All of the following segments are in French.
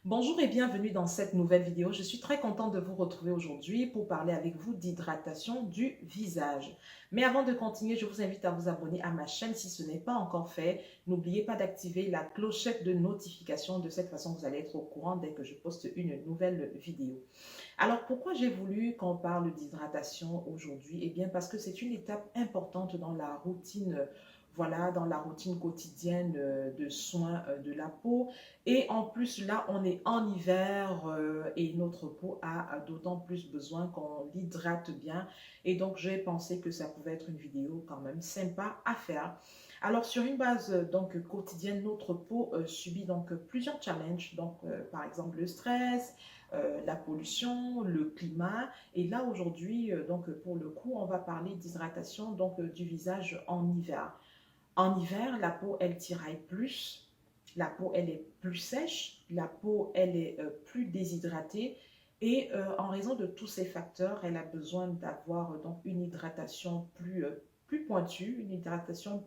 Bonjour et bienvenue dans cette nouvelle vidéo. Je suis très contente de vous retrouver aujourd'hui pour parler avec vous d'hydratation du visage. Mais avant de continuer, je vous invite à vous abonner à ma chaîne si ce n'est pas encore fait. N'oubliez pas d'activer la clochette de notification. De cette façon, vous allez être au courant dès que je poste une nouvelle vidéo. Alors, pourquoi j'ai voulu qu'on parle d'hydratation aujourd'hui? Eh bien, parce que c'est une étape importante dans la routine, voilà, dans la routine quotidienne de soins de la peau. Et en plus, là, on est en hiver et notre peau a d'autant plus besoin qu'on l'hydrate bien. Et donc, j'ai pensé que ça pouvait être une vidéo quand même sympa à faire. Alors, sur une base donc quotidienne, notre peau subit donc plusieurs challenges. Donc, par exemple, le stress, la pollution, le climat. Et là, aujourd'hui, donc pour le coup, on va parler d'hydratation donc du visage en hiver. En hiver, la peau, elle tiraille plus, la peau, elle est plus sèche, la peau, elle est plus déshydratée. Et en raison de tous ces facteurs, elle a besoin d'avoir donc une hydratation plus pointue, une hydratation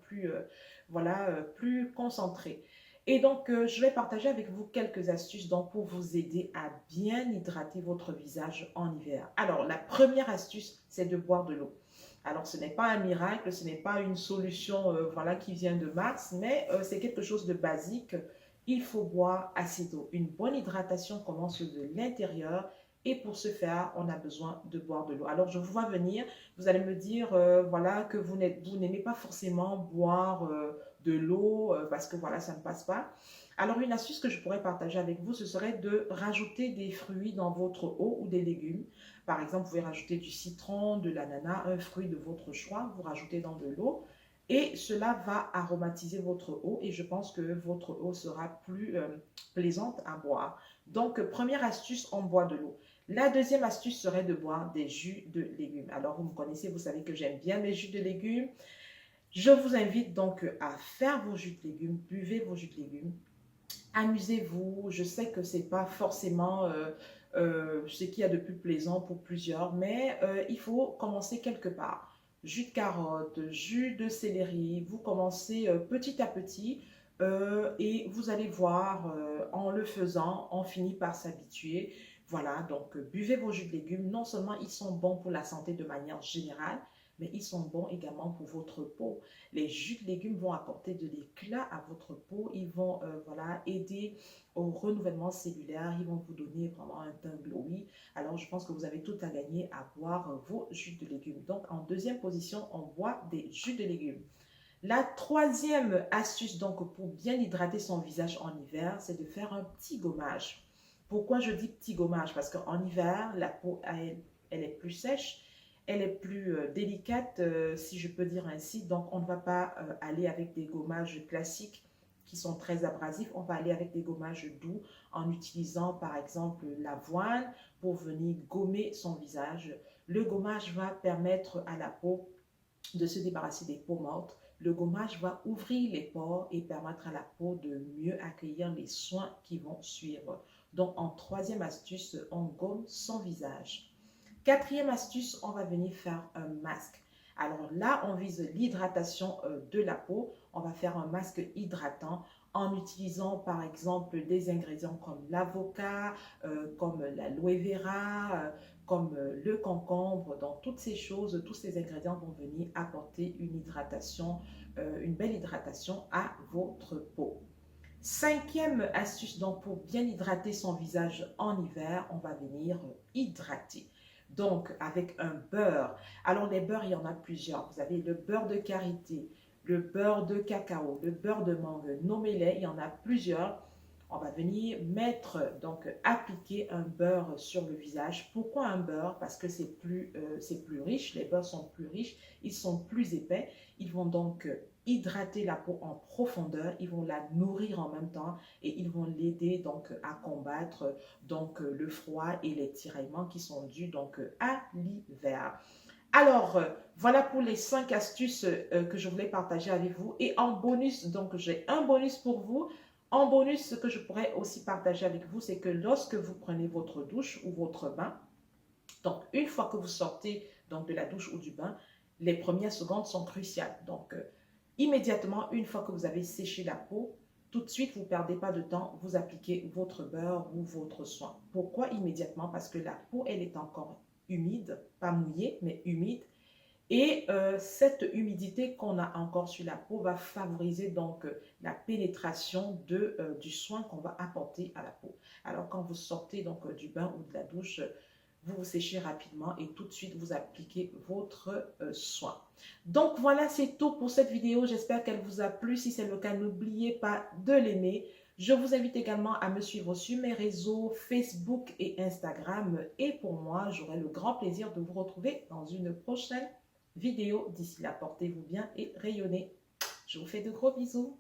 plus concentrée. Et donc, je vais partager avec vous quelques astuces donc, pour vous aider à bien hydrater votre visage en hiver. Alors, la première astuce, c'est de boire de l'eau. Alors, ce n'est pas un miracle, ce n'est pas une solution voilà, qui vient de Mars, mais c'est quelque chose de basique. Il faut boire assez d'eau. Une bonne hydratation commence de l'intérieur et pour ce faire, on a besoin de boire de l'eau. Alors, je vous vois venir, vous allez me dire voilà, que vous n'aimez pas forcément boire de l'eau parce que voilà, ça ne passe pas. Alors, une astuce que je pourrais partager avec vous, ce serait de rajouter des fruits dans votre eau ou des légumes. Par exemple, vous pouvez rajouter du citron, de l'ananas, un fruit de votre choix, vous rajoutez dans de l'eau et cela va aromatiser votre eau et je pense que votre eau sera plus plaisante à boire. Donc, première astuce, on boit de l'eau. La deuxième astuce serait de boire des jus de légumes. Alors, vous me connaissez, vous savez que j'aime bien mes jus de légumes. Je vous invite donc à faire vos jus de légumes, buvez vos jus de légumes. Amusez-vous. Je sais que c'est pas forcément ce qu'il y a de plus plaisant pour plusieurs, mais il faut commencer quelque part. Jus de carotte, jus de céleri, vous commencez petit à petit et vous allez voir, en le faisant, on finit par s'habituer. Voilà, donc buvez vos jus de légumes. Non seulement ils sont bons pour la santé de manière générale, mais ils sont bons également pour votre peau. Les jus de légumes vont apporter de l'éclat à votre peau. Ils vont voilà, aider au renouvellement cellulaire. Ils vont vous donner vraiment un teint glowy. Alors, je pense que vous avez tout à gagner à boire vos jus de légumes. Donc, en deuxième position, on boit des jus de légumes. La troisième astuce, donc, pour bien hydrater son visage en hiver, c'est de faire un petit gommage. Pourquoi je dis petit gommage? Parce qu'en hiver, la peau, elle est plus sèche, elle est plus délicate, si je peux dire ainsi. Donc, on ne va pas aller avec des gommages classiques qui sont très abrasifs. On va aller avec des gommages doux en utilisant, par exemple, l'avoine pour venir gommer son visage. Le gommage va permettre à la peau de se débarrasser des peaux mortes. Le gommage va ouvrir les pores et permettre à la peau de mieux accueillir les soins qui vont suivre. Donc, en troisième astuce, on gomme son visage. Quatrième astuce, on va venir faire un masque. Alors là, on vise l'hydratation de la peau. On va faire un masque hydratant en utilisant par exemple des ingrédients comme l'avocat, comme l'aloe vera, comme le concombre. Donc toutes ces choses, tous ces ingrédients vont venir apporter une hydratation, une belle hydratation à votre peau. Cinquième astuce, donc pour bien hydrater son visage en hiver, on va venir hydrater. Donc avec un beurre. Alors les beurres, il y en a plusieurs. Vous avez le beurre de karité, le beurre de cacao, le beurre de mangue, nommez-les, il y en a plusieurs. On va venir mettre, donc appliquer un beurre sur le visage. Pourquoi un beurre? Parce que c'est plus riche, les beurres sont plus riches, ils sont plus épais. Ils vont donc hydrater la peau en profondeur, ils vont la nourrir en même temps et ils vont l'aider donc à combattre donc le froid et les tiraillements qui sont dus donc à l'hiver. Alors, voilà pour les 5 astuces que je voulais partager avec vous. Et en bonus, donc j'ai un bonus pour vous. En bonus, ce que je pourrais aussi partager avec vous, c'est que lorsque vous prenez votre douche ou votre bain, donc une fois que vous sortez donc, de la douche ou du bain, les premières secondes sont cruciales. Donc, immédiatement, une fois que vous avez séché la peau, tout de suite, vous ne perdez pas de temps, vous appliquez votre beurre ou votre soin. Pourquoi immédiatement? Parce que la peau, elle est encore humide, pas mouillée, mais humide. Et cette humidité qu'on a encore sur la peau va favoriser donc la pénétration du soin qu'on va apporter à la peau. Alors quand vous sortez donc du bain ou de la douche, vous vous séchez rapidement et tout de suite vous appliquez votre soin. Donc voilà, c'est tout pour cette vidéo. J'espère qu'elle vous a plu. Si c'est le cas, n'oubliez pas de l'aimer. Je vous invite également à me suivre sur mes réseaux Facebook et Instagram. Et pour moi, j'aurai le grand plaisir de vous retrouver dans une prochaine vidéo. D'ici là, portez-vous bien et rayonnez. Je vous fais de gros bisous.